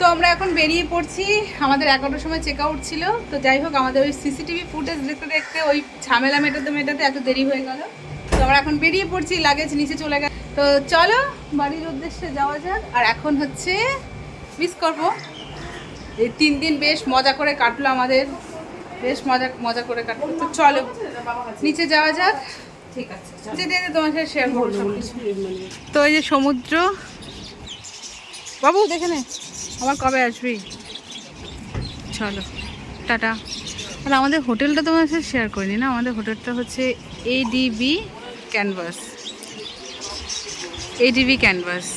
তো আমরা এখন বেরিয়ে পড়ছি, আমাদের 11টার সময় চেক আউট ছিল। তো যাই হোক, আমাদের ওই সিসিটিভি ফুটেজ দেখতে দেখতে ওই ঝামেলা মেটাতে এত দেরি হয়ে গেল। তো আমরা এখন বেরিয়ে পড়ছি, লাগেজ নিচে চলে গেল। তো চলো বাড়ির উদ্দেশ্যে যাওয়া যাক। আর এখন হচ্ছে মিস করবো, এই 3 দিন বেশ মজা করে কাটলো আমাদের, বেশ মজা করে কাটলো। তো চলো নিচে যাওয়া যাক। ঠিক আছে, যেতে যেতে তোমার সাথে শেয়ার করবো সবকিছু। তো এই যে সমুদ্র, বাবু দেখে নে আমার কবে আসবি। চলো টাটা। আর আমাদের হোটেলটা তোমার সাথে শেয়ার করিনি না, আমাদের হোটেলটা হচ্ছে এডিবি ক্যানভাস। ADB canvas.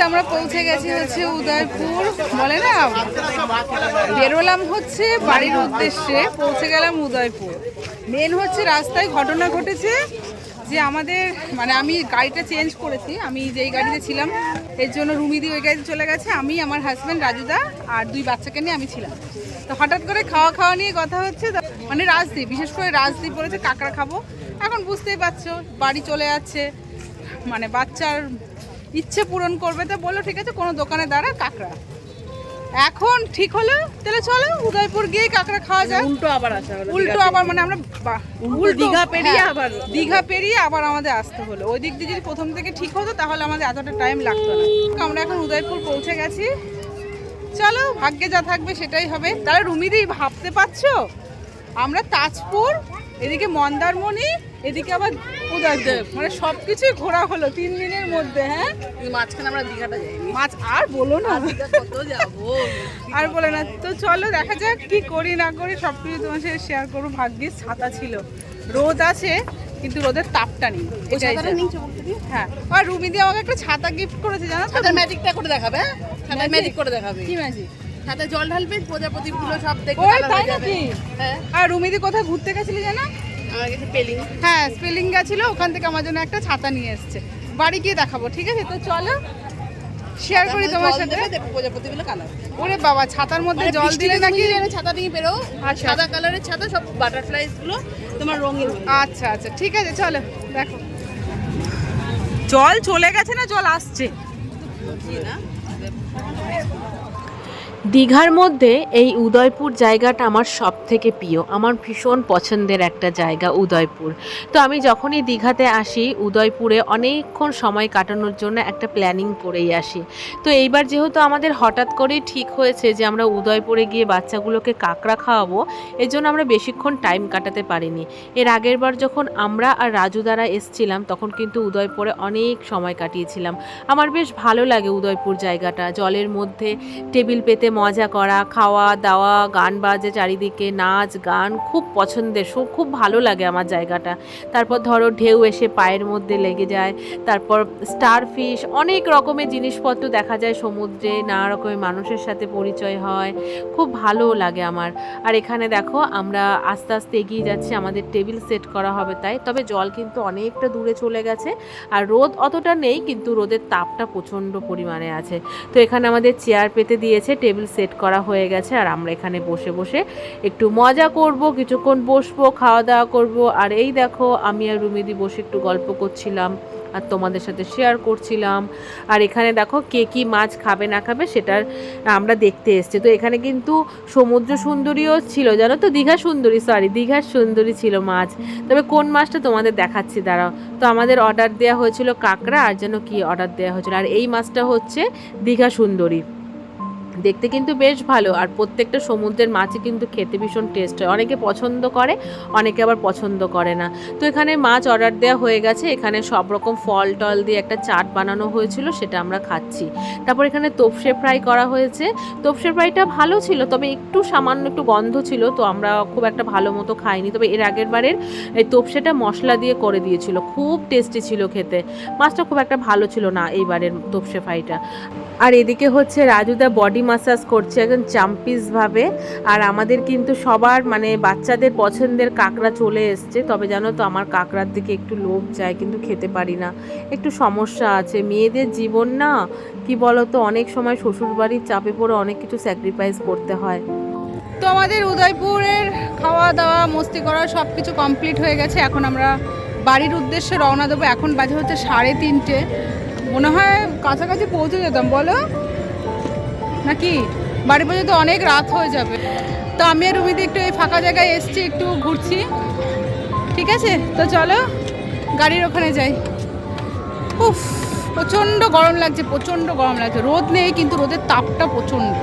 আমরা পৌঁছে গেছি হচ্ছে উদয়পুর, বলে না বেরোলাম হচ্ছে বাড়ির উদ্দেশ্যে, পৌঁছে গেলাম উদয়পুর। মেন হচ্ছে রাস্তায় ঘটনা ঘটেছে যে আমাদের মানে আমি গাড়িটা চেঞ্জ করেছি, আমি যেই গাড়িতে ছিলাম এর জন্য রুমিদি ওই গাড়িতে চলে গেছে, আমি আমার হাজব্যান্ড রাজুদা আর 2 বাচ্চাকে নিয়ে আমি ছিলাম। তো হঠাৎ করে খাওয়া নিয়ে কথা হচ্ছে, মানে রাজদ্বীপ, বিশেষ করে রাজদ্বীপ বলেছে কাঁকড়া খাবো। এখন বুঝতেই পারছো বাড়ি চলে যাচ্ছে, মানে বাচ্চার ইচ্ছে পূরণ করবে। তো বললো ঠিক আছে কোনো দোকানে দাঁড়া কাঁকড়া। এখন ঠিক হলো তাহলে চলো উদয়পুর গিয়ে কাঁকড়া খাওয়া যায়। উল্টো আবার মানে আমরা দীঘা পেরিয়ে আবার আমাদের আসতে হলো। ওই দিক দিয়ে যদি প্রথম থেকে ঠিক হতো তাহলে আমাদের এতটা টাইম লাগতো না। আমরা এখন উদয়পুর পৌঁছে গেছি, চলো ভাগ্যে যা থাকবে সেটাই হবে। তাহলে রুমিদি ভাবতে পারছো আমরা তাজপুর, এদিকে মন্দারমণি, এদিকে আবার উদয়পুর, মানে সবকিছুই ঘোরা হলো 3 দিনের মধ্যে। হ্যাঁ, মাঝখানে আমরা দীঘাটা যাইনি। মাছ আর বলো না, কত যাবো আর বলো না। তো চলো দেখা যাক কি করি না করি, সবকিছু তোমার সাথে শেয়ার করবো। ভাগ্যিস ছাতা ছিল, রোদ আছে কিন্তু রোদের তাপটা নেই। এটাই হ্যাঁ। আর রুমিদি আমাকে একটা ছাতা গিফট করেছে জানো তো, ম্যাজিকটা করে দেখাবে। ছাতা ম্যাজিক করে দেখাবে। কি ম্যাজিক? ছাতা জল ঢালবে, প্রজাপতিগুলো সব দেখবে। ওই তাই নাকি? হ্যাঁ। আর রুমিদি কোথায় ঘুরতে গেছিলি জানো? আমার কাছে পেলিং। হ্যাঁ স্পেলিং গেছিল, ওখান থেকে আমার জন্য একটা ছাতা নিয়ে এসছে, বাড়ি গিয়ে দেখাবো। ঠিক আছে তো চলো শেয়ার করি তোমার সাথে। প্রজাপতিগুলো কালার। ওরে বাবা, ছাতার মধ্যে জল দিলে নাকি ছাতা নিয়ে বেরো। আর সাদা কালারের ছাতা, সব বাটারফ্লাইজ গুলো তোমার রঙিন। আচ্ছা আচ্ছা ঠিক আছে চলো দেখো। জল চলে গেছে না জল আসছে? দীঘার মধ্যে এই উদয়পুর জায়গাটা আমার সব থেকে প্রিয়, আমার ভীষণ পছন্দের একটা জায়গা উদয়পুর। তো আমি যখনই দীঘাতে আসি উদয়পুরে অনেকক্ষণ সময় কাটানোর জন্য একটা প্ল্যানিং করেই আসি। তো এইবার যেহেতু আমাদের হঠাৎ করেই ঠিক হয়েছে যে আমরা উদয়পুরে গিয়ে বাচ্চাগুলোকে কাঁকড়া খাওয়াবো, এর জন্য আমরা বেশিক্ষণ টাইম কাটাতে পারিনি। এর আগের বার যখন আমরা আর রাজু দ্বারা এসছিলাম তখন কিন্তু উদয়পুরে অনেক সময় কাটিয়েছিলাম। আমার বেশ ভালো লাগে উদয়পুর জায়গাটা, জলের মধ্যে টেবিল পেতে মজা করা, খাওয়া দাওয়া, গান বাজে চারিদিকে, নাচ গান, খুব পছন্দের, খুব ভালো লাগে আমার জায়গাটা। তারপর ধরো ঢেউ এসে পায়ের মধ্যে লেগে যায়, তারপর স্টারফিশ, অনেক রকমের জিনিসপত্র দেখা যায় সমুদ্রে, নানা রকমের মানুষের সাথে পরিচয় হয়, খুব ভালো লাগে আমার। আর এখানে দেখো আমরা আস্তে আস্তে এগিয়ে যাচ্ছি, আমাদের টেবিল সেট করা হবে তাই। তবে জল কিন্তু অনেকটা দূরে চলে গেছে, আর রোদ অতটা নেই কিন্তু রোদের তাপটা প্রচণ্ড পরিমাণে আছে। তো এখানে আমাদের চেয়ার পেতে দিয়েছে, টেবিল সেট করা হয়ে গেছে, আর আমরা এখানে বসে বসে একটু মজা করব, কিছুক্ষণ বসবো, খাওয়া দাওয়া করব। আর এই দেখো আমি আর রুমিদি বসে একটু গল্প করছিলাম আর তোমাদের সাথে শেয়ার করছিলাম। আর এখানে দেখো কে কী মাছ খাবে না খাবে সেটার আমরা দেখতে এসেছি। তো এখানে কিন্তু সমুদ্র সুন্দরীও ছিল জানো তো, দীঘা সুন্দরী ছিল মাছ। তবে কোন মাছটা তোমাদের দেখাচ্ছি দাঁড়াও। তো আমাদের অর্ডার দেওয়া হয়েছিল কাঁকড়া, আর যেন কি অর্ডার দেওয়া হয়েছিল, আর এই মাছটা হচ্ছে দীঘা সুন্দরী। দেখতে কিন্তু বেশ ভালো, আর প্রত্যেকটা সমুদ্রের মাছই কিন্তু খেতে ভীষণ টেস্ট হয়। অনেকে পছন্দ করে, অনেকে আবার পছন্দ করে না। তো এখানে মাছ অর্ডার দেওয়া হয়ে গেছে। এখানে সব রকম ফল টল দিয়ে একটা চাট বানানো হয়েছিল, সেটা আমরা খাচ্ছি। তারপর এখানে তোপসে ফ্রাই করা হয়েছে। তোপসে ফ্রাইটা ভালো ছিল, তবে একটু সামান্য একটু গন্ধ ছিল, তো আমরা খুব একটা ভালো মতো খাইনি। তবে এর আগের বারের এই তোপসেটা মশলা দিয়ে করে দিয়েছিল, খুব টেস্টি ছিল খেতে। মাছটা খুব একটা ভালো ছিল না এইবারের তোপসে ফ্রাইটা। আর এদিকে হচ্ছে রাজুদা বডি মাসাজ করছে একদম চাম্পিসভাবে। আর আমাদের কিন্তু সবার মানে বাচ্চাদের পছন্দের কাঁকড়া চলে এসছে। তবে জানো তো আমার কাঁকড়ার দিকে একটু লোভ যায়, কিন্তু খেতে পারি না, একটু সমস্যা আছে। মেয়েদের জীবন না, কি বলো তো, অনেক সময় শ্বশুরবাড়ির চাপে পড়ে অনেক কিছু স্যাক্রিফাইস করতে হয়। তো আমাদের উদয়পুরের খাওয়া দাওয়া মস্তি করা সব কিছু কমপ্লিট হয়ে গেছে। এখন আমরা বাড়ির উদ্দেশ্যে রওনা দেবো। এখন বাজে হচ্ছে 3:30। মনে হয় কাছাকাছি পৌঁছে যেতাম, বলো নাকি? বাড়ি পর্যন্ত অনেক রাত হয়ে যাবে। তো আমি আর রুমিদি একটু এই ফাঁকা জায়গায় এসছি, একটু ঘুরছি। ঠিক আছে, তো চলো গাড়ির ওখানে যাই। উফ, প্রচণ্ড গরম লাগছে, প্রচণ্ড গরম লাগছে। রোদ নেই, কিন্তু রোদের তাপটা প্রচণ্ড।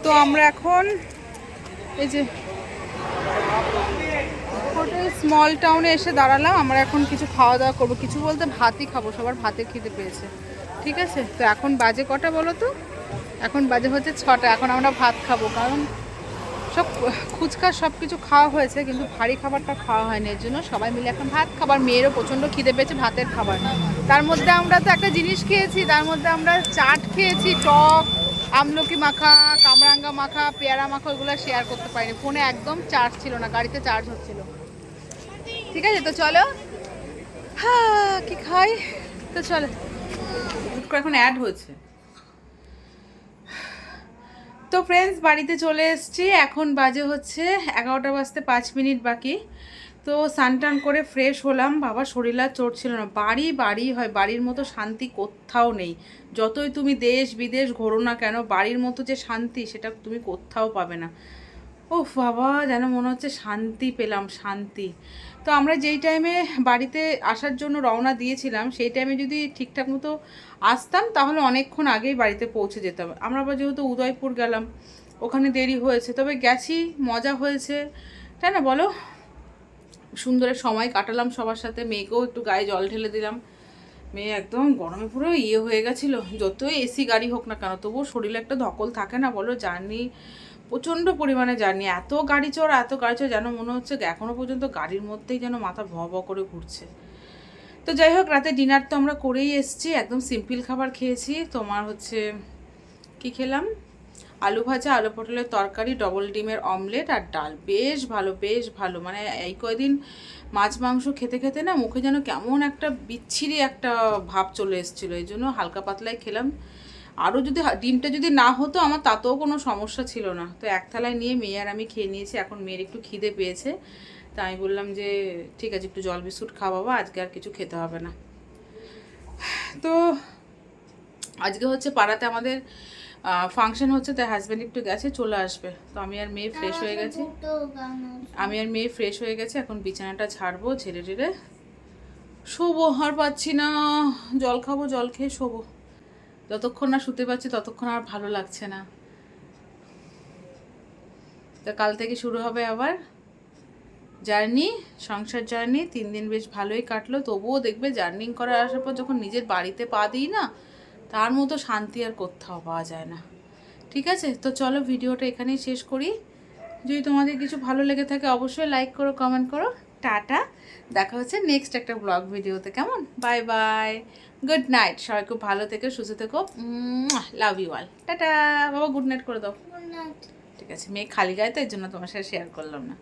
তো আমরা এখন এই যে হোটেল স্মল টাউনে এসে দাঁড়ালাম। আমরা এখন কিছু খাওয়া দাওয়া করবো, কিছু বলতে ভাতই খাবো, সবার ভাতের খিদে পেয়েছে। ঠিক আছে, তো এখন বাজে কটা বলো তো? এখন বাজে হচ্ছে 6টা। এখন আমরা ভাত খাবো, কারণ সব ফুচকা সব কিছু খাওয়া হয়েছে, কিন্তু ভারী খাবারটা খাওয়া হয়নি। এর জন্য সবাই মিলে এখন ভাত খাবার। মেয়েরও প্রচণ্ড খিদে পেয়েছে ভাতের খাবার। তার মধ্যে আমরা তো একটা জিনিস খেয়েছি, তার মধ্যে আমরা চাট খেয়েছি, টক, আমলকি মাখা, কামরাঙ্গা মাখা, পেয়ারা মাখা, ওগুলো শেয়ার করতে পারিনি। ফোনে একদম চার্জ ছিল না, গাড়িতে চার্জ হচ্ছিল। ঠিক আছে, তো চলো। হ্যাঁ, কি খাই? তো চলো। এখন অ্যাড হচ্ছে। তো ফ্রেন্ডস, বাড়িতে চলে এসেছি। এখন বাজে হচ্ছে 11টা বাজতে 5 মিনিট বাকি। তো স্নান টান করে ফ্রেশ হলাম। বাবা, শরীর আর চড়ছিল না। বাড়ি বাড়ি হয়, বাড়ির মতো শান্তি কোথাও নেই। যতই তুমি দেশ বিদেশ ঘোরো না কেন, বাড়ির মতো যে শান্তি, সেটা তুমি কোথাও পাবে না। ওহ বাবা, যেন মনে হচ্ছে শান্তি পেলাম, শান্তি। তো আমরা যেই টাইমে বাড়িতে আসার জন্য রওনা দিয়েছিলাম, সেই টাইমে যদি ঠিকঠাক মতো আসতাম, তাহলে অনেকক্ষণ আগেই বাড়িতে পৌঁছে যেতাম। আমরা আবার যেহেতু উদয়পুর গেলাম, ওখানে দেরি হয়েছে। তবে গেছি, মজা হয়েছে, তাই না বলো? সুন্দরের সময় কাটালাম সবার সাথে। মেয়েকেও একটু গায়ে জল ঢেলে দিলাম। মেয়ে একদম গরমে পুরো হয়ে গেছিলো। যতই এসি গাড়ি হোক না কেন, তবুও শরীরে একটা ধকল থাকে না বলো? জার্নি, প্রচণ্ড পরিমাণে জার্নি। এত গাড়ি চড় যেন মনে হচ্ছে এখনও পর্যন্ত গাড়ির মধ্যেই যেন মাথা ভ ভ করে ঘুরছে। তো যাই হোক, রাতে ডিনার তো আমরা করেই এসেছি। একদম সিম্পল খাবার খেয়েছি। তোমার হচ্ছে কি খেলাম? আলু ভাজা, আলু পটলের তরকারি, ডবল ডিমের অমলেট আর ডাল। বেশ ভালো, বেশ ভালো। মানে এই কয়দিন মাছ মাংস খেতে খেতে না মুখে যেন কেমন একটা বিচ্ছিরি একটা ভাব চলে এসেছিলো। এই জন্য হালকা পাতলাই খেলাম। আরও যদি ডিমটা যদি না হতো আমার, তাতেও কোনো সমস্যা ছিল না। তো এক থালায় নিয়ে মেয়ে আর আমি খেয়ে নিয়েছি। এখন মেয়ের একটু খিদে পেয়েছে, তাই আমি বললাম যে ঠিক আছে, একটু জল বিস্কুট খাওয়া বাবা, আজকে আর কিছু খেতে হবে না। তো আজকে হচ্ছে পাড়াতে আমাদের ফাংশন হচ্ছে, তাই হাজব্যান্ড একটু গেছে, চলে আসবে। তো আমি আর মেয়ে ফ্রেশ হয়ে গেছে। এখন বিছানাটা ছাড়বো, ঝেড়ে ঝেড়ে শোবো। আর পাচ্ছি না, জল খাবো, জল খেয়ে শোবো। যতক্ষণ না শুতে পারছি ততক্ষণ আর ভালো লাগছে না। তো কাল থেকে শুরু হবে আবার জার্নি, সংসার জার্নি। 3 দিন বেশ ভালোই কাটলো। তবুও দেখবে জার্নিং করে আসার পর যখন নিজের বাড়িতে পা দিই না, তার মতো শান্তি আর কোথাও পাওয়া যায় না। ঠিক আছে, তো চলো ভিডিওটা এখানেই শেষ করি। যদি তোমাদের কিছু ভালো লেগে থাকে অবশ্যই লাইক করো, কমেন্ট করো। টাটা, দেখা হচ্ছে নেক্সট একটা ব্লগ ভিডিওতে। কেমন? Bye bye, good night. সবাই খুব ভালো থেকো, সুস্থ থেকো। Love you all. টাটা বাবা, গুড নাইট করে দাও। ঠিক আছে, মেয়ে খালি গায়ে তো, এর জন্য তোমার সাথে শেয়ার করলাম না।